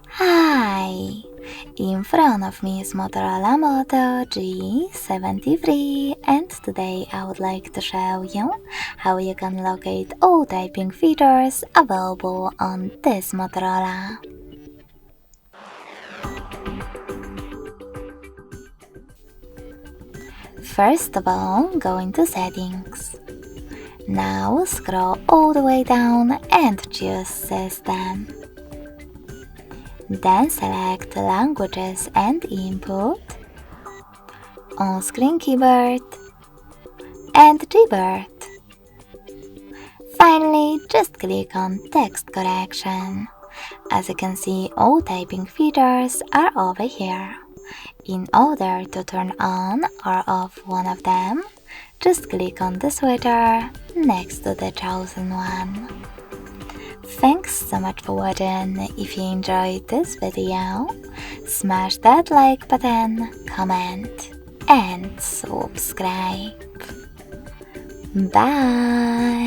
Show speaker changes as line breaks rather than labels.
Hi! In front of me is Motorola Moto G73, and today I would like to show you how you can locate all typing features available on this Motorola. First of all, go into Settings. Now scroll all the way down and choose System. Then select Languages and Input, On-Screen Keyboard, and Keyboard. Finally, just click on Text Correction. As you can see, all typing features are over here. In order to turn on or off one of them, just click on the switcher next to the chosen one. Thanks so much for watching. If you enjoyed this video, smash that like button, comment, and subscribe. Bye!